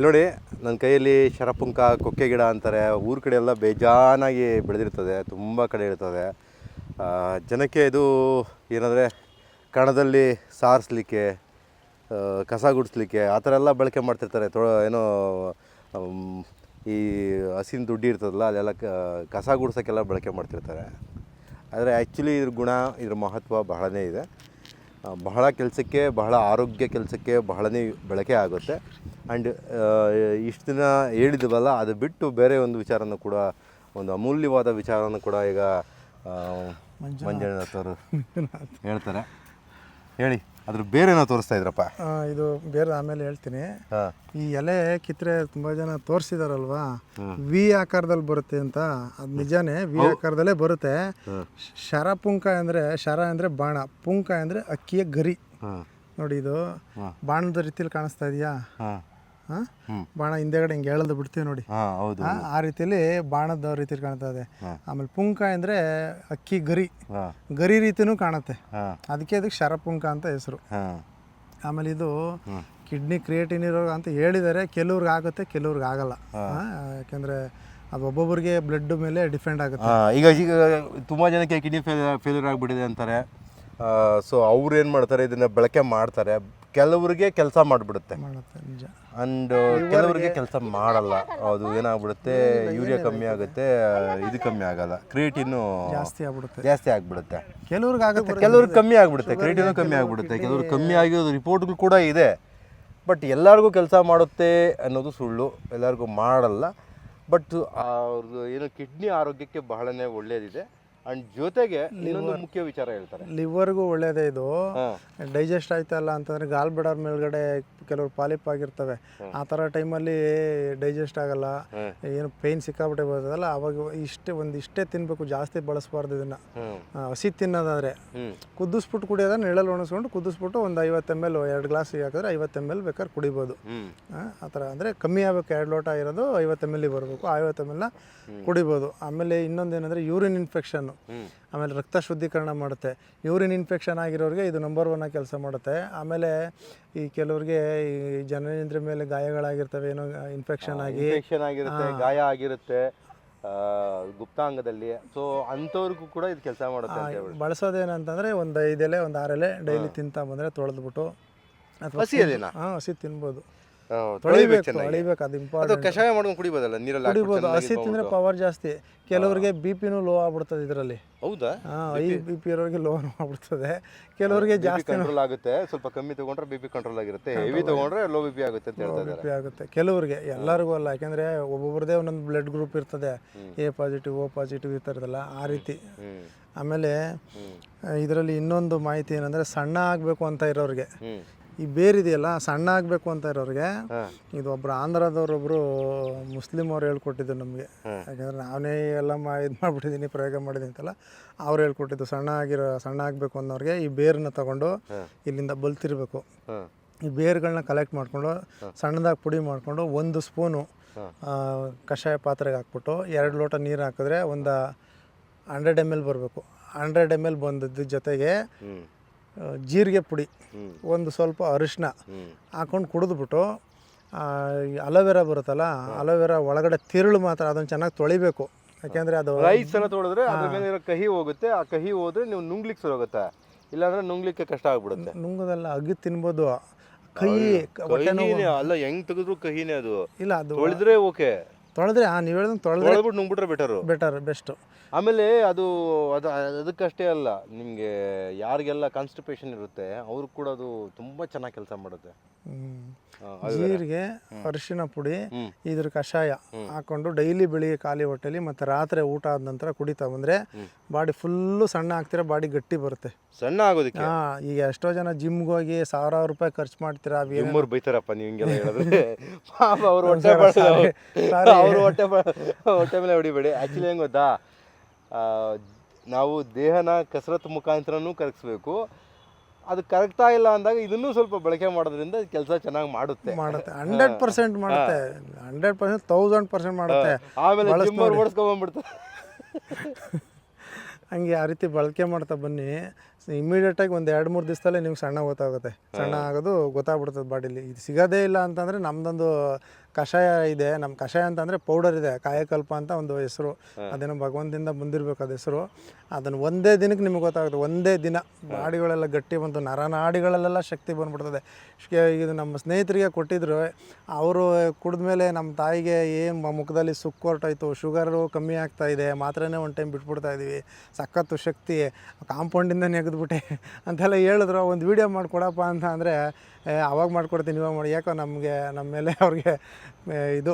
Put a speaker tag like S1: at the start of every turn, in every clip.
S1: ನೋಡಿ ನನ್ನ ಕೈಯಲ್ಲಿ ಶರಪುಂಕ ಕೊಕ್ಕೆ ಗಿಡ ಅಂತಾರೆ. ಊರ ಕಡೆ ಎಲ್ಲ ಬೇಜಾನಾಗಿ ಬೆಳೆದಿರ್ತದೆ, ತುಂಬ ಕಡೆ ಇರ್ತದೆ. ಜನಕ್ಕೆ ಇದು ಏನಂದರೆ ಕಣದಲ್ಲಿ ಸಾರಿಸ್ಲಿಕ್ಕೆ, ಕಸ ಗುಡಿಸ್ಲಿಕ್ಕೆ ಆ ಥರ ಎಲ್ಲ ಬಳಕೆ ಮಾಡ್ತಿರ್ತಾರೆ. ಏನೋ ಈ ಹಸಿನ ದುಡ್ಡು ಇರ್ತದಲ್ಲ ಅಲ್ಲೆಲ್ಲ ಕಸ ಗುಡ್ಸೋಕ್ಕೆಲ್ಲ ಬಳಕೆ ಮಾಡ್ತಿರ್ತಾರೆ. ಆದರೆ ಆ್ಯಕ್ಚುಲಿ ಇದ್ರ ಗುಣ, ಇದ್ರ ಮಹತ್ವ ಬಹಳನೇ ಇದೆ. ಬಹಳ ಕೆಲಸಕ್ಕೆ, ಬಹಳ ಆರೋಗ್ಯ ಕೆಲಸಕ್ಕೆ ಬಹಳನೇ ಬಳಕೆ ಆಗುತ್ತೆ. ಆ್ಯಂಡ್ ಇಷ್ಟು ದಿನ ಹೇಳಿದ್ವಲ್ಲ, ಅದು ಬಿಟ್ಟು ಬೇರೆ ಒಂದು ವಿಚಾರನೂ ಕೂಡ, ಒಂದು ಅಮೂಲ್ಯವಾದ ವಿಚಾರನೂ ಕೂಡ ಈಗ ಮಂಜುನಾಥ್ ಅವರು ಹೇಳ್ತಾರೆ. ಹೇಳಿ, ಅದ್ರ ಬೇರೆನೋ ತೋರಿಸ್ತಾ ಇದ್ರಪ್ಪ.
S2: ಇದು ಬೇರೆ ಆಮೇಲೆ ಹೇಳ್ತೀನಿ. ಈ ಎಲೆ ಕಿತ್ತರೆ ತುಂಬ ಜನ ತೋರಿಸಿದಾರಲ್ವಾ, ವಿ ಆಕಾರದಲ್ಲಿ ಬರುತ್ತೆ ಅಂತ. ಅದು ನಿಜಾನೇ, ವಿ ಆಕಾರದಲ್ಲೇ ಬರುತ್ತೆ. ಶರಪುಂಕ ಅಂದರೆ, ಶರ ಅಂದರೆ ಬಾಣ, ಪುಂಕ ಅಂದರೆ ಅಕ್ಕಿಯ ಗರಿ. ನೋಡಿ, ಇದು ಬಾಣದ ರೀತಿಯಲ್ಲಿ ಕಾಣಿಸ್ತಾ ಇದೆಯಾ? ಬಾಣ ಹಿಂದೆಗಡೆ ಹಿಂಗೆ ಎಳೆದು ಬಿಡ್ತೀವಿ ನೋಡಿ, ಆ ರೀತಿಯಲ್ಲಿ ಬಾಣದ ರೀತಿಯಲ್ಲಿ ಕಾಣ್ತಾ ಇದೆ. ಆಮೇಲೆ ಪುಂಕ ಅಂದರೆ ಅಕ್ಕಿ ಗರಿ, ಗರಿ ರೀತಿನೂ ಕಾಣುತ್ತೆ. ಅದಕ್ಕೆ ಅದಕ್ಕೆ ಶರಪುಂಕ ಅಂತ ಹೆಸರು. ಆಮೇಲೆ ಇದು ಕಿಡ್ನಿ ಕ್ರಿಯೇಟಿನ್ ರೋಗ ಅಂತ ಹೇಳಿದ್ದಾರೆ. ಕೆಲವ್ರಿಗೆ ಆಗುತ್ತೆ, ಕೆಲವ್ರಿಗೆ ಆಗಲ್ಲ. ಯಾಕೆಂದರೆ ಅದು ಒಬ್ಬೊಬ್ಬರಿಗೆ ಬ್ಲಡ್ ಮೇಲೆ ಡಿಪೆಂಡ್ ಆಗುತ್ತೆ.
S1: ಈಗ ತುಂಬ ಜನಕ್ಕೆ ಕಿಡ್ನಿ ಫೇಲ್ಯೂರ್ ಆಗಿಬಿಟ್ಟಿದೆ ಅಂತಾರೆ. ಸೊ ಅವ್ರು ಏನು ಮಾಡ್ತಾರೆ, ಇದನ್ನು ಬಳಕೆ ಮಾಡ್ತಾರೆ. ಕೆಲವರಿಗೆ ಕೆಲಸ ಮಾಡಿಬಿಡುತ್ತೆ,
S2: ನಿಜ.
S1: ಆ್ಯಂಡ್ ಕೆಲವರಿಗೆ ಕೆಲಸ ಮಾಡಲ್ಲ. ಅದು ಏನಾಗ್ಬಿಡುತ್ತೆ, ಯೂರಿಯಾ ಕಮ್ಮಿ ಆಗುತ್ತೆ, ಇದು ಕಮ್ಮಿ ಆಗಲ್ಲ, ಕ್ರಿಯೇಟಿನ್ನು ಜಾಸ್ತಿ ಆಗಿಬಿಡುತ್ತೆ.
S2: ಕೆಲವ್ರಿಗೆ ಆಗುತ್ತೆ,
S1: ಕೆಲವ್ರಿಗೆ ಕಮ್ಮಿ ಆಗಿಬಿಡುತ್ತೆ, ಕ್ರಿಯೇಟಿನ್ನು ಕಮ್ಮಿ ಆಗಿಬಿಡುತ್ತೆ. ಕೆಲವ್ರಿಗೆ ಕಮ್ಮಿ ಆಗಿರೋದು ರಿಪೋರ್ಟ್ಗಳು ಕೂಡ ಇದೆ. ಬಟ್ ಎಲ್ಲರಿಗೂ ಕೆಲಸ ಮಾಡುತ್ತೆ ಅನ್ನೋದು ಸುಳ್ಳು, ಎಲ್ಲರಿಗೂ ಮಾಡಲ್ಲ. ಬಟ್ ಅವ್ರದ್ದು ಏನು ಕಿಡ್ನಿ ಆರೋಗ್ಯಕ್ಕೆ ಬಹಳನೇ ಒಳ್ಳೆಯದಿದೆ. ಅಂಡ್ ಜೊತೆಗೆ ಇನ್ನೊಂದು ಮುಖ್ಯ ವಿಚಾರ ಹೇಳ್ತಾರೆ,
S2: ಲಿವರ್ಗೂ ಒಳ್ಳೇದೇ ಇದು. ಡೈಜೆಸ್ಟ್ ಆಯ್ತಲ್ಲ ಅಂತಂದ್ರೆ ಗಾಲ್ಬೆಡರ್ ಮೇಲ್ಗಡೆ ಕೆಲವರು ಪಾಲಿಪ್ ಆಗಿರ್ತವೆ. ಆ ಥರ ಟೈಮಲ್ಲಿ ಡೈಜೆಸ್ಟ್ ಆಗಲ್ಲ, ಏನು ಪೇಯ್ನ್ ಸಿಕ್ಕಾಬಿಟ್ಟೆ ಬರ್ತದಲ್ಲ, ಅವಾಗ ಇಷ್ಟೇ ತಿನ್ಬೇಕು, ಜಾಸ್ತಿ ಬಳಸಬಾರ್ದು ಇದನ್ನ. ಹಸಿ ತಿನ್ನೋದಾದ್ರೆ ಕುದಿಸ್ಬಿಟ್ಟು ಕುಡಿಯೋದ, ನೆರಳಲ್ಲಿ ಒಣಗಿಸ್ಕೊಂಡು ಕುದಿಸ್ಬಿಟ್ಟು ಒಂದು 50 ml 2 ಗ್ಲಾಸ್ ಹಾಕಿದ್ರೆ 50 ml ಬೇಕಾದ್ರೆ ಕುಡಿಬೋದು. ಆ ಥರ ಅಂದರೆ ಕಮ್ಮಿ ಆಗಬೇಕು. 2 ಲೋಟ ಇರೋದು 50 ml ಬರಬೇಕು, 50 ml ಕುಡಿಬೋದು. ಆಮೇಲೆ ಇನ್ನೊಂದೇನೆಂದರೆ ಯೂರಿನ್ ಇನ್ಫೆಕ್ಷನ್, ಆಮೇಲೆ ರಕ್ತ ಶುದ್ಧೀಕರಣ ಮಾಡುತ್ತೆ. ಯೂರಿನ್ ಇನ್ಫೆಕ್ಷನ್ ಆಗಿರೋರಿಗೆ ಇದು ನಂಬರ್ 1 ಆಗಿ ಕೆಲಸ ಮಾಡುತ್ತೆ. ಆಮೇಲೆ ಈ ಕೆಲವ್ರಿಗೆ ಈ ಜನನೇಂದ್ರ ಮೇಲೆ ಗಾಯಗಳಾಗಿರ್ತವೆ, ಏನೋ ಇನ್ಫೆಕ್ಷನ್
S1: ಆಗಿರುತ್ತೆ, ಗಾಯ ಆಗಿರುತ್ತೆ ಗುಪ್ತಾಂಗದಲ್ಲಿ. ಸೊ ಅಂಥವ್ರಿಗೂ ಕೂಡ ಇದು ಕೆಲಸ ಮಾಡುತ್ತೆ.
S2: ಬಳಸೋದೇನಂತಂದರೆ ಒಂದು 5 ಎಲೆ, ಒಂದು 6 ಎಲೆ ಡೈಲಿ ತಿಂತಾ ಬಂದರೆ ತೊಳೆದ್ಬಿಟ್ಟು, ಅಥವಾ ಹಸಿ ತಿನ್ಬೋದು. ತೊಳಿಬೇಕು, ಅದು ಇಂಪಾರ್ಟೆಂಟ್.
S1: ಕಷಾಯ ಮಾಡ್ಕೊಂಡು ಕುಡಿಬೋದಲ್ಲ, ನೀರಲ್ಲಿ
S2: ಕುಡಿಬೋದು. ಹಸಿ ತಿಂದರೆ ಪವರ್ ಜಾಸ್ತಿ. ಕೆಲವರಿಗೆ ಬಿಪಿನೂ ಲೋ ಆಗ್ಬಿಡ್ತದೆ ಇದರಲ್ಲಿ.
S1: ಹೌದಾ?
S2: ಈ ಬಿಪಿ ಇರೋರಿಗೆ ಲೋ ಆಗ್ಬಿಡ್ತದೆ. ಕೆಲವರಿಗೆ ಜಾಸ್ತಿ
S1: ಕಂಟ್ರೋಲ್ ಆಗುತ್ತೆ. ಸ್ವಲ್ಪ ಕಮ್ಮಿ ತಗೊಂಡ್ರೆ ಬಿಪಿ ಕಂಟ್ರೋಲ್ ಆಗಿರುತ್ತೆ, ಹೆವಿ ತಗೊಂಡ್ರೆ ಲೋ ಬಿಪಿ ಆಗುತ್ತೆ ಅಂತ ಹೇಳ್ತಾ ಇದ್ದಾರೆ.
S2: ಬಿಪಿ ಆಗುತ್ತೆ ಕೆಲವರಿಗೆ, ಎಲ್ಲರಿಗೂ ಅಲ್ಲ. ಯಾಕೆಂದ್ರೆ ಒಬ್ಬೊಬ್ಬರದೇ ಒಂದೊಂದು ಬ್ಲಡ್ ಗ್ರೂಪ್ ಇರ್ತದೆ, ಎ ಪಾಸಿಟಿವ್, ಓ ಪಾಸಿಟಿವ್ ಇರ್ತಾರದಲ್ಲ, ಆ ರೀತಿ. ಆಮೇಲೆ ಇದರಲ್ಲಿ ಇನ್ನೊಂದು ಮಾಹಿತಿ ಏನಂದ್ರೆ, ಸಣ್ಣ ಆಗಬೇಕು ಅಂತ ಇರೋರಿಗೆ, ಈ ಬೇರಿದೆಯಲ್ಲ ಸಣ್ಣ ಆಗಬೇಕು ಅಂತ ಇರೋರಿಗೆ, ಇದು ಒಬ್ರು ಆಂಧ್ರದವ್ರೊಬ್ರು ಮುಸ್ಲಿಂ ಅವ್ರು ಹೇಳ್ಕೊಟ್ಟಿದ್ದು ನಮಗೆ. ಯಾಕಂದರೆ ನಾನೇ ಎಲ್ಲ ಇದು ಮಾಡಿಬಿಟ್ಟಿದ್ದೀನಿ, ಪ್ರಯೋಗ ಮಾಡಿದ್ದೀನಿ ಅಂತಲ್ಲ, ಅವ್ರು ಹೇಳ್ಕೊಟ್ಟಿದ್ದು. ಸಣ್ಣ ಆಗಬೇಕು ಅನ್ನೋರಿಗೆ ಈ ಬೇರನ್ನ ತಗೊಂಡು ಇಲ್ಲಿಂದ ಬಲ್ತಿರ್ಬೇಕು. ಈ ಬೇರುಗಳನ್ನ ಕಲೆಕ್ಟ್ ಮಾಡಿಕೊಂಡು ಸಣ್ಣದಾಗಿ ಪುಡಿ ಮಾಡಿಕೊಂಡು 1 ಸ್ಪೂನು ಕಷಾಯ ಪಾತ್ರೆಗೆ ಹಾಕ್ಬಿಟ್ಟು 2 ಲೋಟ ನೀರು ಹಾಕಿದ್ರೆ ಒಂದು 100 ml ಬರಬೇಕು. 100 ml ಬಂದದ್ದು ಜೊತೆಗೆ ಜೀರಿಗೆ ಪುಡಿ, ಒಂದು ಸ್ವಲ್ಪ ಅರಿಶಿನ ಹಾಕೊಂಡು ಕುಡಿದ್ಬಿಟ್ಟು, ಅಲೋವೆರಾ ಬರುತ್ತಲ್ಲ, ಅಲೋವೆರಾ ಒಳಗಡೆ ತಿರುಳು ಮಾತ್ರ ಅದನ್ನು ಚೆನ್ನಾಗಿ ತೊಳಿಬೇಕು. ಯಾಕೆಂದರೆ ಅದು
S1: ರೈಸ್ ಎಲ್ಲ ತೊಳೆದ್ರೆ ಅದ್ರ ಮೇಲೆ ಇರೋ ಕಹಿ ಹೋಗುತ್ತೆ. ಆ ಕಹಿ ಹೋದ್ರೆ ನೀವು ನುಂಗ್ಲಿಕ್ಕೆ ಶುರು ಆಗುತ್ತೆ, ಇಲ್ಲಾಂದ್ರೆ ನುಂಗ್ಲಿಕ್ಕೆ ಕಷ್ಟ ಆಗ್ಬಿಡುತ್ತೆ.
S2: ನುಂಗೋದಲ್ಲ, ಅಗಿ ತಿನ್ಬೋದು. ಕಹಿ
S1: ಅಲ್ಲ, ಹೆಂಗ್ ತೆಗೆದ್ರು ಕಹಿನೇ ಅದು.
S2: ಇಲ್ಲ, ಅದು
S1: ತೊಳೆದ್ರೆ ಓಕೆ,
S2: ತೊಳೆದ್ರೆ ನೀವು ಹೇಳಿದ್ರೆ ತೊಳೆದ್ಬಿಟ್ಟು
S1: ನುಂಗ್ಬಿಟ್ರೆ ಬೆಸ್ಟ್. ಆಮೇಲೆ ಅದಕ್ಕಷ್ಟೇ ಅಲ್ಲ, ನಿಮಗೆ ಯಾರಿಗೆಲ್ಲ ಕಾನ್ಸ್ಟಿಪೇಷನ್ ಇರುತ್ತೆ ಅವ್ರು ಕೂಡ ಅದು ತುಂಬಾ ಚೆನ್ನಾಗಿ ಕೆಲಸ ಮಾಡುತ್ತೆ.
S2: ಜೀರಿಗೆ, ಅರಿಶಿನ ಪುಡಿ, ಇದ್ರ ಕಷಾಯ ಹಾಕೊಂಡು ಡೈಲಿ ಬೆಳಿಗ್ಗೆ ಖಾಲಿ ಹೊಟ್ಟೆಲಿ ಮತ್ತೆ ರಾತ್ರಿ ಊಟ ಆದ ನಂತರ ಕುಡಿತಾ ಬಂದ್ರೆ ಬಾಡಿ ಫುಲ್ಲು ಸಣ್ಣ ಆಗ್ತೀರಾ, ಬಾಡಿ ಗಟ್ಟಿ ಬರುತ್ತೆ.
S1: ಸಣ್ಣ ಆಗೋದಕ್ಕೆ
S2: ಈಗ ಎಷ್ಟೋ ಜನ ಜಿಮ್ಗೆ ಹೋಗಿ 1000 ರೂಪಾಯಿ ಖರ್ಚು ಮಾಡ್ತೀರಾ.
S1: ಬೈತಾರಪ್ಪ ನೀವು ಹಿಂಗೆಲ್ಲ ಹೇಳಿದ್ರೆ. ಅವ್ರ ಹೊಟ್ಟೆ ಮೇಲೆ ಹೊಡಿಬೇಡಿ. ಆಕ್ಚುಲಿ ಹೆಂಗ್ ಗೊತ್ತಾ, ನಾವು ದೇಹನ ಕಸರತ್ತು ಮುಖಾಂತರನೂ ಕರಗಿಸ್ಬೇಕು. ಅದು ಕರೆಕ್ಟಾ ಇಲ್ಲ ಅಂದಾಗ ಇದನ್ನು ಸ್ವಲ್ಪ ಬಳಕೆ ಮಾಡೋದ್ರಿಂದ ಕೆಲಸ ಚೆನ್ನಾಗಿ ಮಾಡುತ್ತೆ.
S2: 100% ಮಾಡುತ್ತೆ, 100%, 1000% ಮಾಡುತ್ತೆ.
S1: ಆಮೇಲೆ ಓಡಿಸ್ಕೊಂಡ್ಬಿಡ್ತಾರೆ.
S2: ಹಂಗೆ ಆ ರೀತಿ ಬಳಕೆ ಮಾಡ್ತಾ ಬನ್ನಿ. ಇಮಿಡಿಯೇಟಾಗಿ ಒಂದು 2-3 ದಿವಸದಲ್ಲೇ ನಿಮ್ಗೆ ಸಣ್ಣ ಗೊತ್ತಾಗುತ್ತೆ. ಸಣ್ಣ ಆಗೋದು ಗೊತ್ತಾಗ್ಬಿಡ್ತದೆ ಬಾಡಿಲಿ. ಇದು ಸಿಗೋದೇ ಇಲ್ಲ ಅಂತಂದರೆ ನಮ್ಮದೊಂದು ಕಷಾಯ ಇದೆ. ನಮ್ಮ ಕಷಾಯ ಅಂತಂದರೆ ಪೌಡರ್ ಇದೆ, ಕಾಯಕಲ್ಪ ಅಂತ ಒಂದು ಹೆಸರು. ಅದೇನೋ ಭಗವಂತದಿಂದ ಬಂದಿರಬೇಕು ಅದು ಹೆಸರು. ಅದನ್ನು ಒಂದೇ ದಿನಕ್ಕೆ ನಿಮಗೆ ಗೊತ್ತಾಗುತ್ತೆ. ಒಂದೇ ದಿನ ಬಾಡಿಗಳೆಲ್ಲ ಗಟ್ಟಿ ಬಂತು, ನರನಾಡಿಗಳಲ್ಲೆಲ್ಲ ಶಕ್ತಿ ಬಂದ್ಬಿಡ್ತದೆ. ಇದು ನಮ್ಮ ಸ್ನೇಹಿತರಿಗೆ ಕೊಟ್ಟಿದ್ರು. ಅವರು ಕುಡಿದ್ಮೇಲೆ ನಮ್ಮ ತಾಯಿಗೆ ಏನು ಮುಖದಲ್ಲಿ ಸುಕ್ಕು ಹೊರಟಾಯ್ತು, ಶುಗರು ಕಮ್ಮಿ ಆಗ್ತಾ ಇದೆ, ಮಾತ್ರನೇ ಒಂದು ಟೈಮ್ ಬಿಟ್ಬಿಡ್ತಾ ಇದ್ದೀವಿ, ಸಖತ್ತು ಶಕ್ತಿ, ಕಾಂಪೌಂಡಿಂದ ನೆಗೆದ್ಬಿಟ್ಟೆ ಅಂತೆಲ್ಲ ಹೇಳಿದ್ರು. ಒಂದು ವೀಡಿಯೋ ಮಾಡಿಕೊಡಪ್ಪ ಅಂತ ಅಂದರೆ ಅವಾಗ ಮಾಡ್ಕೊಡ್ತೀನಿ, ಇವಾಗ ಮಾಡಿ. ಯಾಕೋ ನಮಗೆ ನಮ್ಮ ಮೇಲೆ ಅವ್ರಿಗೆ ಇದು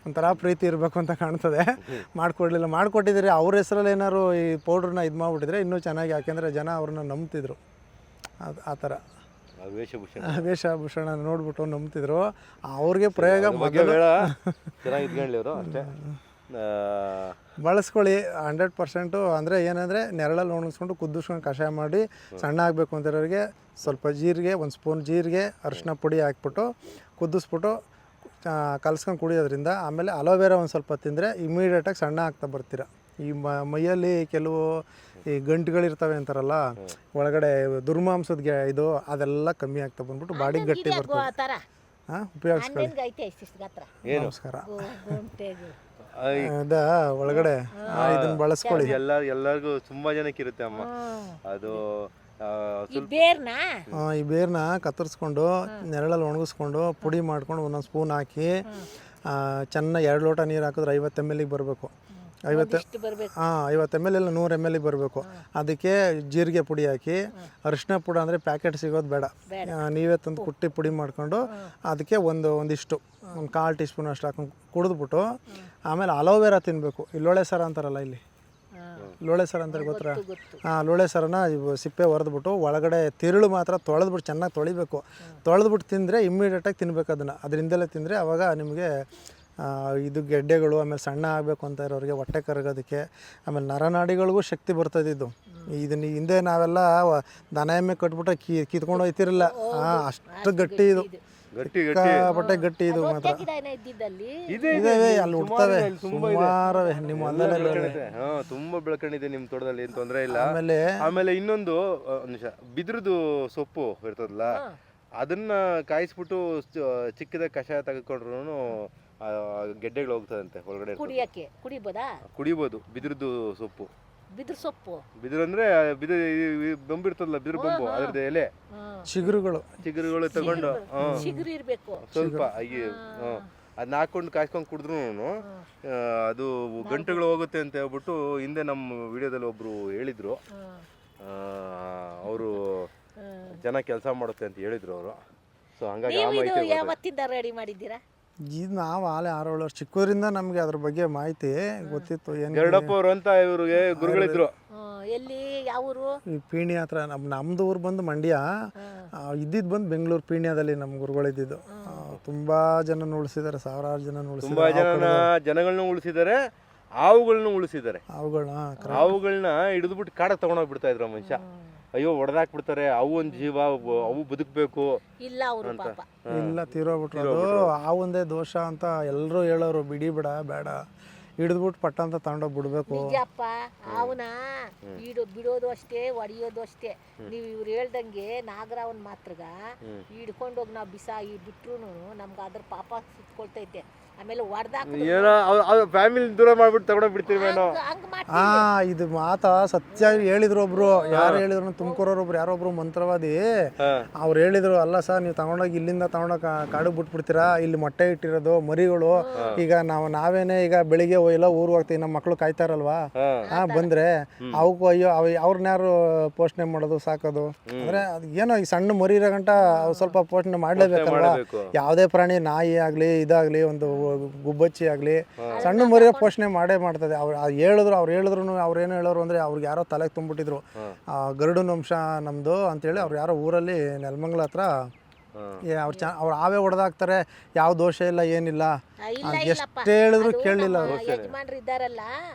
S2: ಒಂಥರ ಪ್ರೀತಿ ಇರಬೇಕು ಅಂತ ಕಾಣ್ತದೆ. ಮಾಡಿಕೊಟ್ಟಿದ್ರೆ ಅವ್ರ ಹೆಸರಲ್ಲಿ ಏನಾದ್ರು ಈ ಪೌಡ್ರನ್ನ ಇದು ಮಾಡಿಬಿಟ್ಟಿದ್ರೆ ಇನ್ನೂ ಚೆನ್ನಾಗಿ, ಯಾಕೆಂದರೆ ಜನ ಅವ್ರನ್ನ ನಂಬ್ತಿದ್ರು. ಅದು ಆ ಥರ ವೇಷಭೂಷಣ ನೋಡ್ಬಿಟ್ಟು ನಂಬ್ತಿದ್ರು. ಅವ್ರಿಗೆ ಪ್ರಯೋಗ ಬಳಸ್ಕೊಳ್ಳಿ 100%. ಅಂದರೆ ಏನಂದರೆ ನೆರಳಲ್ಲಿ ಒಣಗಿಸ್ಕೊಂಡು ಕುದಿಸ್ಕೊಂಡು ಕಷಾಯ ಮಾಡಿ ಸಣ್ಣ ಆಗಬೇಕು ಅಂತಿರೋರಿಗೆ ಸ್ವಲ್ಪ ಜೀರಿಗೆ, 1 ಸ್ಪೂನ್ ಜೀರಿಗೆ, ಅರಿಶಿನ ಪುಡಿ ಹಾಕ್ಬಿಟ್ಟು ಕುದಿಸ್ಬಿಟ್ಟು ಕಲ್ಸ್ಕೊಂಡು ಕುಡಿಯೋದ್ರಿಂದ, ಆಮೇಲೆ ಅಲೋವೆರಾ ಒಂದು ಸ್ವಲ್ಪ ತಿಂದರೆ ಇಮಿಡಿಯೇಟಾಗಿ ಸಣ್ಣ ಆಗ್ತಾ ಬರ್ತೀರ. ಈ ಮೈಯಲ್ಲಿ ಕೆಲವು ಈ ಗಂಟುಗಳಿರ್ತವೆ ಅಂತಾರಲ್ಲ ಒಳಗಡೆ, ದುರ್ಮಾಂಸದ ಇದು ಅದೆಲ್ಲ ಕಮ್ಮಿ ಆಗ್ತಾ ಬಂದ್ಬಿಟ್ಟು ಬಾಡಿ ಗಟ್ಟಿ ಬರ್ತದೆ. ಹಾಂ, ಉಪಯೋಗಿಸ್ಕೊಳ್ಳಿ. ನಮಸ್ಕಾರ. ಒಳಗಡೆ ಇದನ್ನ ಬಳಸ್ಕೊಳ್ಳಿ.
S1: ಎಲ್ಲರಿಗೂ ತುಂಬಾ ಜನಕ್ಕೆ ಇರುತ್ತೆ ಅಮ್ಮ ಅದು.
S3: ಈ ಬೇರ್ನ
S2: ಕತ್ತರಿಸ್ಕೊಂಡು ನೆರಳಲ್ಲಿ ಒಣಗಿಸ್ಕೊಂಡು ಪುಡಿ ಮಾಡ್ಕೊಂಡು 1 ಸ್ಪೂನ್ ಹಾಕಿ ಚೆನ್ನಾಗಿ 2 ಲೋಟ ನೀರು ಹಾಕಿದ್ರೆ 50 ml ಬರಬೇಕು. 50 ml ಇಲ್ಲ 100 ml ಬರಬೇಕು. ಅದಕ್ಕೆ ಜೀರಿಗೆ ಪುಡಿ ಹಾಕಿ, ಅರಿಶಿನ ಪುಡಿ ಅಂದರೆ ಪ್ಯಾಕೆಟ್ ಸಿಗೋದು ಬೇಡ, ನೀವೇ ತಂದು ಕುಟ್ಟಿ ಪುಡಿ ಮಾಡ್ಕೊಂಡು ಅದಕ್ಕೆ ಒಂದಿಷ್ಟು 1/4 ಟೀ ಸ್ಪೂನ್ ಅಷ್ಟು ಹಾಕೊಂಡು ಕುಡಿದ್ಬಿಟ್ಟು, ಆಮೇಲೆ ಅಲೋವೆರಾ ತಿನ್ನಬೇಕು. ಈ ಲೋಳೆ ಸರ ಅಂತಾರಲ್ಲ, ಇಲ್ಲಿ ಲೋಳೆ ಸರ ಅಂತಾರೆ ಗೊತ್ತಾ? ಲೋಳೆ ಸರನ ಸಿಪ್ಪೆ ಹೊಡೆದ್ಬಿಟ್ಟು ಒಳಗಡೆ ತಿರುಳು ಮಾತ್ರ ತೊಳೆದ್ಬಿಟ್ಟು ಚೆನ್ನಾಗಿ ತೊಳಿಬೇಕು. ತೊಳೆದ್ಬಿಟ್ಟು ತಿಂದರೆ ಇಮ್ಮಿಡಿಯೇಟಾಗಿ ತಿನ್ಬೇಕು ಅದನ್ನು. ಅದರಿಂದಲೇ ತಿಂದರೆ ಆವಾಗ ನಿಮಗೆ ಇದು ಗೆಡ್ಡೆಗಳು, ಆಮೇಲೆ ಸಣ್ಣ ಆಗಬೇಕು ಅಂತ ಇರೋರಿಗೆ ಹೊಟ್ಟೆ ಕರಗೋದಕ್ಕೆ, ಆಮೇಲೆ ನರನಾಡಿಗಳಿಗೂ ಶಕ್ತಿ ಬರ್ತದೆ. ಇದನ್ನು ಹಿಂದೆ ನಾವೆಲ್ಲ ದನ ಎಮ್ಮೆ ಕಟ್ಬಿಟ್ರೆ ಕಿತ್ಕೊಂಡು ಹೋಯ್ತಿರಲಿಲ್ಲ, ಅಷ್ಟು ಗಟ್ಟಿ ಇದು, ಬಟ್ಟೆ ಗಟ್ಟಿ ಇದು ಮಾತ್ರ. ಇದಾವೆ ಅಲ್ಲಿ ಹುಡ್ತವೆ ಸುಮಾರವೆ ನಿಮ್ಮ ಹೊಲದಲ್ಲೇ.
S1: ತುಂಬಾ ಬೆಳ್ಕೊಂಡಿದೆ ನಿಮ್ಮ ತೋಟದಲ್ಲಿ, ಏನು ತೊಂದರೆ ಇಲ್ಲ. ಆಮೇಲೆ ಇನ್ನೊಂದು ಬಿದ್ರದ್ದು ಸೊಪ್ಪು ಇರ್ತದಲ್ಲ, ಅದನ್ನ ಕಾಯಿಸ್ಬಿಟ್ಟು ಚಿಕ್ಕದಾಗಿ ಕಷಾಯ ತೆಗೆದುಕೊಂಡ್ರು ಗೆಡ್ಡೆಗಳು ಹೋಗ್ತದಂತೆ ಒಳಗಡೆ. ಕುಡಿಬೋದು ಬಿದ್ರದ್ದು ಸೊಪ್ಪು. ಬಿದಿರು ಅಂದ್ರೆ ಬಂಬಿರ್ತದಲ್ಲ, ಬಿದಿರು ಬಂಬು, ಅದ್ರದ್ದು ಎಲೆ ಚಿಗುರುಗಳು ತಗೊಂಡು ಸ್ವಲ್ಪ ಅದನ್ನ ಹಾಕೊಂಡು ಕಾಯ್ಸ್ಕೊಂಡು ಕುಡಿದ್ರು ಅದು ಗಂಟುಗಳು ಹೋಗುತ್ತೆ ಅಂತ ಹೇಳ್ಬಿಟ್ಟು ಹಿಂದೆ ನಮ್ಮ ವಿಡಿಯೋದಲ್ಲಿ ಒಬ್ರು ಹೇಳಿದ್ರು. ಅವರು ಜನ ಕೆಲಸ ಮಾಡುತ್ತೆ ಅಂತ ಹೇಳಿದ್ರು ಅವರು. ಸೊ ಹಂಗಾಗಿ
S3: ರೆಡಿ ಮಾಡಿದ್ದೀರಾ?
S2: ಇದು ನಾವು 6-7 ವರ್ಷ ಚಿಕ್ಕವರಿಂದ ನಮಗೆ ಅದ್ರ ಬಗ್ಗೆ ಮಾಹಿತಿ ಗೊತ್ತಿತ್ತು. ಏನು
S1: ಗರುಡಪ್ಪ ಅವರು ಅಂತ ಇವ್ರಿಗೆ ಗುರುಗಳಿದ್ರು.
S3: ಎಲ್ಲಿ ಯಾವ ಊರು?
S2: ಈ ಪೀಣ್ಯ ಹತ್ರ. ನಮ್ಮದು ಊರು ಬಂದು ಮಂಡ್ಯ, ಇದ್ದಿದ್ದು ಬಂದು ಬೆಂಗಳೂರು ಪೀಣ್ಯದಲ್ಲಿ ನಮ್ಮ ಗುರುಗಳಿದ್ದು. ತುಂಬಾ ಜನ ಉಳಿಸಿದ್ದಾರೆ, ಸಾವಿರಾರು ಜನ ಉಳಿಸಿದ್ದಾರೆ.
S1: ತುಂಬಾ ಜನಗಳನ್ನ ಉಳಿಸಿದ್ದಾರೆ, ಹಾವುಗಳನ್ನ ಉಳಿಸಿದ್ದಾರೆ. ಹಾವುಗಳನ್ನ ಹಿಡಿದ್ಬಿಟ್ಟು ಕಾಡಕ್ಕೆ ತಗೊಂಡೋಗ್ಬಿಡ್ತಾ ಇದ್ರು ಮನುಷ್ಯ. ಅಯ್ಯೋ ಹೊಡೆದಾಕ್ಬಿಡ್ತಾರೆ, ಅವು ಒಂದು ಜೀವ, ಅವು ಬದುಕಬೇಕು
S2: ಇಲ್ಲ ತೀರೋಗ್ಬಿಟ್ರು. ಅದು ಹಾವೊಂದೇ ದೋಷ ಅಂತ ಎಲ್ಲರೂ ಹೇಳೋರು. ಬೇಡ ಹಿಡಿದ್ಬಿಟ್ಟು ಪಟ್ಟ ಅಂತ ತಗೊಂಡೋಗಿ ಬಿಡ್ಬೇಕು.
S3: ಅವನ ಬಿಡೋದು ಅಷ್ಟೇ, ಹೊಡಿಯೋದು ಅಷ್ಟೇ. ನೀವು ಇವ್ರು ಹೇಳ್ದಂಗೆ ನಾಗರಾವನ್ ಮಾತ್ರಗ ಹಿಡ್ಕೊಂಡೋಗಿ ನಾವು ಬಿಟ್ರು ನಮ್ಗೆ ಅದ್ರ ಪಾಪ ಸುತ್ಕೊಳ್ತೈತೆ. ಆಮೇಲೆ
S1: ಫ್ಯಾಮಿಲಿ ದೂರ ಮಾಡ್ಬಿಟ್ಟು ತಗೊಂಡೋಗ್ಬಿಡ್ತೀವಿ.
S2: ಇದು ಮಾತಾ ಸತ್ಯ ಹೇಳಿದ್ರು ಒಬ್ರು. ಯಾರು ಹೇಳಿದ್ರು? ತುಮಕೂರವ್ರೊಬ್ರು ಯಾರೊಬ್ರು ಮಂತ್ರವಾದಿ. ಅವ್ರು ಹೇಳಿದ್ರು, ಅಲ್ಲ ಸರ್ ನೀವು ತಗೊಂಡೋಗಿ ಇಲ್ಲಿಂದ ತಗೊಂಡೋಗಿ ಕಾಡಿಗೆ ಬಿಟ್ಬಿಡ್ತೀರಾ, ಇಲ್ಲಿ ಮೊಟ್ಟೆ ಇಟ್ಟಿರೋದು ಮರಿಗಳು. ಈಗ ನಾವೇನೇ ಈಗ ಬೆಳಿಗ್ಗೆ ಎಲ್ಲ ಊರು ಹೋಗ್ತೀವಿ, ನಮ್ಮ ಮಕ್ಳು ಕಾಯ್ತಾರಲ್ವಾ, ಬಂದ್ರೆ ಅವಕ್ಕೂ ಅಯ್ಯೋ ಅವ್ರನ್ನ ಯಾರು ಪೋಷಣೆ ಮಾಡೋದು, ಸಾಕೋದು ಅಂದ್ರೆ ಅದು ಏನೋ ಈ ಸಣ್ಣ ಮರಿ ಇರೋ ಗಂಟ ಸ್ವಲ್ಪ ಪೋಷಣೆ ಮಾಡ್ಲೇಬೇಕಲ್ವಾ. ಯಾವುದೇ ಪ್ರಾಣಿ, ನಾಯಿ ಆಗ್ಲಿ, ಇದಾಗ್ಲಿ, ಒಂದು ಗುಬ್ಬಚ್ಚಿ ಆಗಲಿ, ಸಣ್ಣ ಮರಿಯ ಪೋಷಣೆ ಮಾಡ್ತದೆ. ಅವ್ರು ಅವ್ರೇನು ಹೇಳೋರು ಅಂದರೆ ಅವ್ರಿಗೆ ಯಾರೋ ತಲೆಗೆ ತುಂಬಿಟ್ಟಿದ್ರು, ಗರುಡನ ವಂಶ ನಮ್ಮದು ಅಂತೇಳಿ. ಅವ್ರು ಯಾರೋ ಊರಲ್ಲಿ ನೆಲಮಂಗಲ ಹತ್ರ ಅವ್ರು ಆವೇ ಹೊಡೆದಾಕ್ತಾರೆ, ಯಾವ ದೋಷ ಇಲ್ಲ, ಏನಿಲ್ಲ. ಎಷ್ಟೇ ಹೇಳಿದ್ರು ಕೇಳಲಿಲ್ಲ ಅವರು.
S3: ಯಜಮಾನ್ರು ಇದ್ದಾರಲ್ಲ,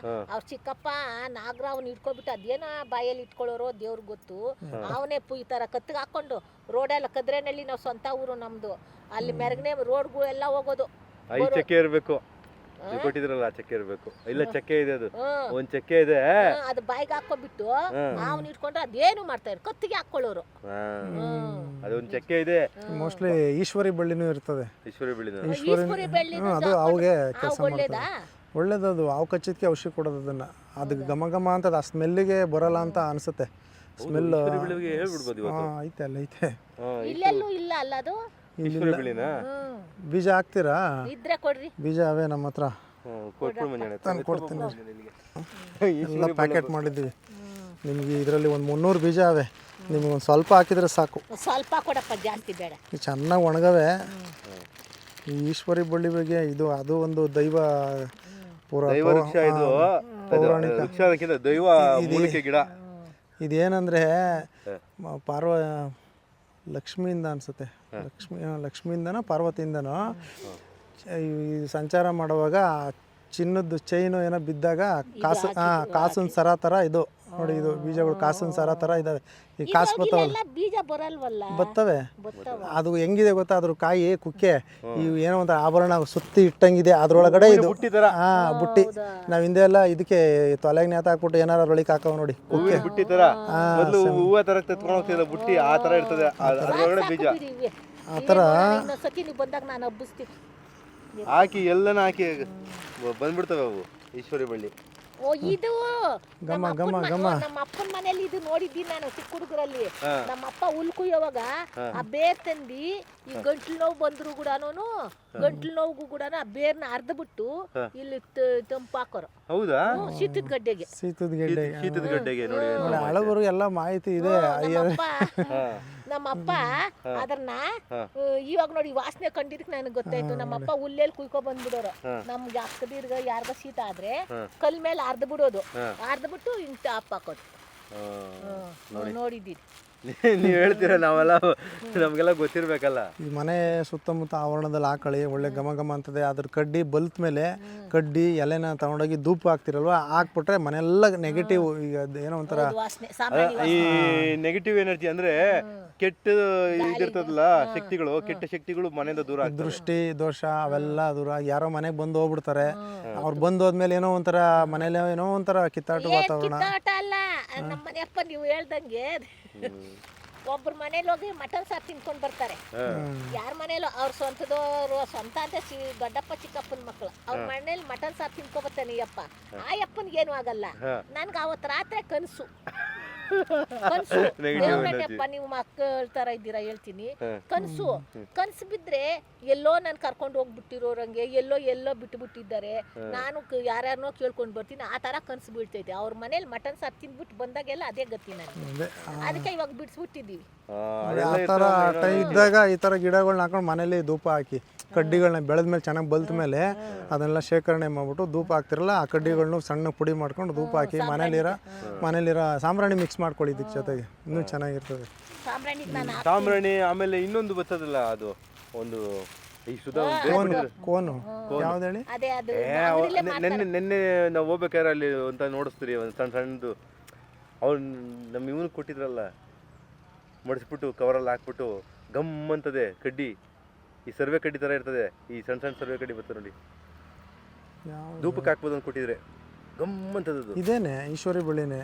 S3: ಅವ್ರ ಚಿಕ್ಕಪ್ಪ ನಾಗರಾವ್ನ ಇಟ್ಕೊಬಿಟ್ಟು ಅದೇನೋ ಬಾಯಲ್ಲಿ ಇಟ್ಕೊಳ್ಳೋರು ದೇವ್ರಿಗೆ ಗೊತ್ತು. ಅವನೇ ಈ ಥರ ಕತ್ತಿಗೆ ಹಾಕೊಂಡು ರೋಡೆಲ್ಲ ಕದ್ರೇನಹಳ್ಳಿ, ನಾವು ಸ್ವಂತ ಊರು ನಮ್ಮದು. ಅಲ್ಲಿ ಮೆರಗನೆ ರೋಡ್ಗಳೆಲ್ಲ ಹೋಗೋದು.
S1: ಇರಬೇಕು ನೀವು ಕೊಟ್ಟಿದ್ರಲ್ಲ ಆ ಚಕ್ಕೆ ಇರಬೇಕು. ಇಲ್ಲ ಚಕ್ಕೆ ಇದೆ, ಅದು
S3: ಹ್ಮ್.
S1: ಒಂದು ಚಕ್ಕೆ ಇದೆ.
S3: ಅದು ಬಾಯಿಗೆ ಹಾಕೊಂಡ್ಬಿಟ್ಟು ಅವ್ನು ಇಟ್ಕೊಂಡ್ರೆ ಅದೇನು ಮಾಡ್ತಾರೆ, ಕತ್ತಿಗೆ ಹಾಕೊಳ್ಳೋರು.
S1: ಅದೊಂದು ಚಕ್ಕೆ ಇದೆ.
S2: ಮೋಸ್ಟ್ಲಿ ಈಶ್ವರಿ ಬಳ್ಳಿನೂ ಇರ್ತದೆ.
S1: ಈಶ್ವರಿ ಬೆಳಿನ
S3: ಈಶ್ವರಿ ಬೆಳ್ಳಿ
S2: ಅದು ಅವಾಗೆ ಕೆಲಸ
S3: ಒಳ್ಳೇದಾ?
S2: ಮಾಡ್ತದೆ. ಒಳ್ಳೇದದು. ಹಾವು ಕಚ್ಚಿದ್ಕೆ ಔಷಧಿ ಕೊಡೋದು ಅದನ್ನು. ಅದಕ್ಕೆ ಘಮ ಘಮ ಅಂತದ, ಆ ಸ್ಮೆಲ್ಲಿಗೆ ಬರಲ್ಲ ಅಂತ ಅನಿಸುತ್ತೆ. ಸ್ಮೆಲ್
S1: ಬೆಳಿಗ್ಗೆ ಹೇಳ್ಬಿಡ್ಬೋದು ಇವತ್ತು.
S2: ಐತೆ ಅಲ್ಲ ಐತೆ.
S3: ಇಲ್ಲೆಲ್ಲೂ ಇಲ್ಲ ಅಲ್ಲ ಅದು.
S1: ಈಶ್ವರಿ ಬೆಳಿನಾ
S2: ಬೀಜ ಹಾಕ್ತೀರಾ?
S3: ಇದ್ರೆ ಕೊಡ್ರಿ.
S2: ಬೀಜ ಅವೇ ನಮ್ಮ ಹತ್ರ,
S1: ಕೊಟ್ಬಿಡು ಮಂಜಾನೆ.
S2: ತಂದು ಕೊಡ್ತೀನಿ. ಎಲ್ಲ ಪ್ಯಾಕೆಟ್ ಮಾಡಿದ್ದೀವಿ ನಿಮಗೆ. ಇದರಲ್ಲಿ ಒಂದು 300 ಬೀಜ ಅವೆ. ನಿಮಗೆ ಒಂದು ಸ್ವಲ್ಪ ಹಾಕಿದರೆ ಸಾಕು.
S3: ಸ್ವಲ್ಪ ಕೊಡಪ್ಪ, ಜಾಸ್ತಿ ಬೇಡ.
S2: ಇವು ಚೆನ್ನಾಗಿ ಒಣಗವೆ. ಈ ಈಶ್ವರಿ ಬಳ್ಳಿ ಬಗ್ಗೆ ಇದು ಅದು ಒಂದು ದೈವ
S1: ದೈವ ವೃಕ್ಷ ಇದು. ವೃಕ್ಷ ಅನ್ನೋಕ್ಕಿಂತ ದೈವ ಮೂಲಿಕೆ ಗಿಡ.
S2: ಇದೇನಂದರೆ ಲಕ್ಷ್ಮಿಯಿಂದ ಅನಿಸುತ್ತೆ. ಲಕ್ಷ್ಮಿಯಿಂದನೋ ಪಾರ್ವತಿಯಿಂದನೋ ಈ ಸಂಚಾರ ಮಾಡುವಾಗ ಚಿನ್ನದ ಚೈನು ಏನೋ ಬಿದ್ದಾಗ ಕಾಸಿನ ಸರ ಥರ ಇದು ನೋಡಿ. ಇದು ಬೀಜಗಳು ಕಾಸಿನ ಸರ ಥರ ಇದ್ದಾವೆ. ಈ ಕಾಸು ಬರ್ತಾವಲ್ಲ,
S3: ಬೀಜ ಬರಲ್ವಲ್ಲ,
S2: ಬರ್ತವೆ. ಅದು ಹೆಂಗಿದೆ ಗೊತ್ತಾ, ಅದ್ರ ಕಾಯಿ ಕುಕ್ಕೆ ಇವು ಏನೋ ಒಂದು ಆಭರಣ ಸುತ್ತಿ ಇಟ್ಟಂಗಿದೆ ಅದ್ರೊಳಗಡೆ. ಇದು ಬುಟ್ಟಿ. ನಾವು ಹಿಂದೆ ಎಲ್ಲ ಇದಕ್ಕೆ ತೊಲೆಗೆ ನೇತ ಹಾಕ್ಬಿಟ್ಟು ಏನಾರ ರೊಳಿಕ್ ಹಾಕವ್ ನೋಡಿ, ಕುಕ್ಕೆ
S1: ಬುಟ್ಟಿ ತರ. ಮೊದಲು ಹೂವ ತರ ತೆತ್ಕೊಂಡು ಹೋಗ್ತಿದ್ದ ಬುಟ್ಟಿ ಆ ತರ ಇರ್ತದೆ, ಅದ್ರೊಳಗಡೆ ಬೀಜ
S2: ಆ ಥರ
S3: ಸತಿ ನೀವು ಬಂದಾಗ ನಾನು ಹಬ್ಬಿಸ್ತೀನಿ.
S1: ಹಾಕಿ ಎಲ್ಲನ ಹಾಕಿ ಬಂದ್ಬಿಡ್ತವೆ ಅವು ಈಶ್ವರಿ ಬಳ್ಳಿ.
S3: ಓ, ಇದು ನಮ್ಮ ಅಪ್ಪನ ಮನೇಲಿ ಇದು ನೋಡಿದ್ದೀನಿ ನಾನು ಚಿಕ್ಕ ಹುಡುಗರಲ್ಲಿ. ನಮ್ಮ ಅಪ್ಪ ಹುಲ್ ಕುಯ್ಯೋವಾಗ ಆ ಬೇರ್ ತಂದಿ, ಈ ಗಂಟ್ಲು ನೋವು ಬಂದ್ರು ಕೂಡ ಗಂಟ್ಲು ನೋವು ಕೂಡ ಆ ಬೇರ್ನ ಅರ್ಧಬಿಟ್ಟು ಇಲ್ಲಿ ತಂಪು ಹಾಕೋರು.
S1: ಹೌದಾ?
S3: ಶೀತದ ಗಡ್ಡೆಗೆ.
S1: ಶೀತದ ಗಡ್ಡೆಗೆ ನೋಡಿ.
S2: ಹಳಬರು ಎಲ್ಲ ಮಾಹಿತಿ ಇದೆ.
S3: ನಮ್ಮಪ್ಪ ಅದನ್ನ ಇವಾಗ ನೋಡಿ ವಾಸನೆ ಕಂಡಿದ್ದಕ್ಕೆ ನನಗೆ ಗೊತ್ತಾಯ್ತು. ನಮ್ಮಪ್ಪ ಹುಲ್ಲೆಲ್ಲಿ ಕುಯ್ಕೊ ಬಂದ್ಬಿಡೋರು. ನಮ್ಗೆ ಅಕ್ಕದಿರ್ಗ ಯಾರ್ಗ ಶೀತ ಆದ್ರೆ ಕಲ್ ಮೇಲೆ ಅರ್ಧ ಬಿಡೋದು, ಅರ್ಧ ಬಿಟ್ಟು ಹಿಂಗ್ ಟಾಪ್ ಹಾಕೋದು. ನೋಡಿದ್ದೀನಿ.
S1: ನೀವು ಹೇಳ್ತೀರ, ನಾವೆಲ್ಲ ನಮಗೆಲ್ಲ ಗೊತ್ತಿರ್ಬೇಕಲ್ಲ.
S2: ಈ ಮನೆ ಸುತ್ತಮುತ್ತ ಆವರಣದಲ್ಲಿ ಹಾಕಳಿ, ಒಳ್ಳೆ ಘಮ ಘಮ ಅಂತದೆ. ಅದ್ರ ಕಡ್ಡಿ ಬಲ್ತ್ ಮೇಲೆ ಕಡ್ಡಿ ಎಲೆನ ತಗೊಂಡೋಗಿ ಧೂಪ ಹಾಕ್ತಿರಲ್ವ, ಹಾಕ್ಬಿಟ್ರೆ ಮನೆಲ್ಲ ನೆಗೆಟಿವ್, ಈಗ ಏನೋ ಒಂಥರ
S3: ವಾಸನೆ
S1: ಈ ನೆಗೆಟಿವ್ ಎನರ್ಜಿ ಅಂದ್ರೆ ಕೆಟ್ಟ ಇದಿರ್ತದಲ್ಲ ಶಕ್ತಿಗಳು, ಕೆಟ್ಟ ಶಕ್ತಿಗಳು ಮನೆಯಿಂದ ದೂರ ಆಗ್ತವೆ.
S2: ದೃಷ್ಟಿ ದೋಷ ಅವೆಲ್ಲ ದೂರ. ಯಾರೋ ಮನೆಗೆ ಬಂದು ಹೋಗ್ಬಿಡ್ತಾರೆ, ಅವ್ರು ಬಂದು ಹೋದ್ಮೇಲೆ ಏನೋ ಒಂಥರ ಮನೇಲಿ ಏನೋ ಒಂಥರ ಕಿತ್ತಾಟ ವಾತಾವರಣ.
S3: ಕಿತ್ತಾಟ ಅಲ್ಲ, ನಮ್ಮ ಮನೆಯಪ್ಪ ನೀವು ಹೇಳ್ದಂಗೆ ಒಬ್ರ ಮನೇಲಿ ಹೋಗಿ ಮಟನ್ ಸಾರು ತಿನ್ಕೊಂಡ್ ಬರ್ತಾರೆ. ಯಾರ ಮನೇಲೂ ಅವ್ರ ಸ್ವಂತದವ್ರು, ಸ್ವಂತ ಅಂತ ದೊಡ್ಡಪ್ಪ ಚಿಕ್ಕಪ್ಪನ ಮಕ್ಕಳು, ಅವ್ರ ಮನೇಲಿ ಮಟನ್ ಸಾರು ತಿನ್ಕೊ ಬರ್ತಾನೆ ಈ ಅಪ್ಪ. ಆ ಅಪ್ಪನಿಗೆ ಏನು ಆಗಲ್ಲ. ನನ್ಗೆ ಅವತ್ತು ರಾತ್ರಿ ಕನಸು ದೇವ್ರಪ್ಪ, ನೀವು ಮಕ್ಕಳ ತರ ಇದ್ದೀರಾ ಹೇಳ್ತೀನಿ. ಕನ್ಸು ಬಿದ್ರೆ ಎಲ್ಲೋ ನಾನು ಕರ್ಕೊಂಡು ಹೋಗ್ಬಿಟ್ಟಿರೋರಂಗೆ, ಎಲ್ಲೋ ಬಿಟ್ಟು ಬಿಟ್ಟಿದ್ದಾರೆ. ನಾನು ಯಾರ್ಯಾರನೋ ಕೇಳ್ಕೊಂಡು ಬರ್ತೀನಿ, ಆ ತರ ಕನ್ಸು ಬೀಳ್ತೈತೆ. ಅವ್ರ ಮನೇಲಿ ಮಟನ್ ಸಾರು ತಿಂದ್ಬಿಟ್ಟು ಬಂದಾಗೆಲ್ಲ ಅದೇ ಗತಿ ನನಗೆ. ಅದಕ್ಕೆ ಇವಾಗ ಬಿಡಿಸ್ಬಿಟ್ಟಿದ್ದೀವಿ.
S2: ಆ ಥರ ಇದ್ದಾಗ ಈ ಥರ ಗಿಡಗಳನ್ನ ಹಾಕೊಂಡು ಮನೇಲಿ ಧೂಪ ಹಾಕಿ, ಕಡ್ಡಿಗಳನ್ನ ಬೆಳೆದ್ಮೇಲೆ ಚೆನ್ನಾಗಿ ಬಲ್ತ ಮೇಲೆ ಅದನ್ನೆಲ್ಲ ಶೇಖರಣೆ ಮಾಡ್ಬಿಟ್ಟು ಧೂಪ ಹಾಕ್ತಿರಲ್ಲ, ಆ ಕಡ್ಡಿಗಳನ್ನ ಸಣ್ಣ ಪುಡಿ ಮಾಡ್ಕೊಂಡು ಧೂಪ ಹಾಕಿ ಮನೇಲಿರೋ ಸಾಂಬ್ರಾಣಿ ಮಿಕ್ಸ್ ಮಾಡ್ಕೊಳ್ಳಿ ಇದಕ್ಕೆ ಜೊತೆಗೆ, ಇನ್ನೂ ಚೆನ್ನಾಗಿರ್ತದೆ.
S1: ಸಾಂಬ್ರಾಣಿ. ಆಮೇಲೆ ಇನ್ನೊಂದು ಬರ್ತದಲ್ಲ, ಅದು ಒಂದು ಈ
S2: ಕೋನು ಯಾವ್ದು ಹೇಳಿ?
S1: ನೆನ್ನೆ ನಾವು ಹೋಗ್ಬೇಕಾದ್ರೆ ಅಲ್ಲಿ ಅಂತ ನೋಡಿಸ್ತೀರಿ, ಒಂದು ಸಣ್ಣದು ಅವ್ರು ನಮ್ಮ ಇವನು ಕೊಟ್ಟಿದ್ರಲ್ಲ, ಮಡಿಸ್ಬಿಟ್ಟು ಕವರಲ್ಲಿ ಹಾಕ್ಬಿಟ್ಟು ಗಮ್ ಅಂತದೆ ಕಡ್ಡಿ. ಈ ಸರ್ವೆ ಕಡ್ಡಿ ಥರ ಇರ್ತದೆ, ಈ ಸಣ್ಣ ಸರ್ವೆ ಕಡ್ಡಿ ಬರ್ತದೆ ನೋಡಿ, ಧೂಪಕ್ಕೆ ಹಾಕ್ಬೋದು ಅಂತ ಕೊಟ್ಟಿದ್ರೆ ಗಮ್ ಅಂತದದು.
S2: ಇದೇನೆ ಈಶ್ವರಿ ಬಳ್ಳಿನೇ.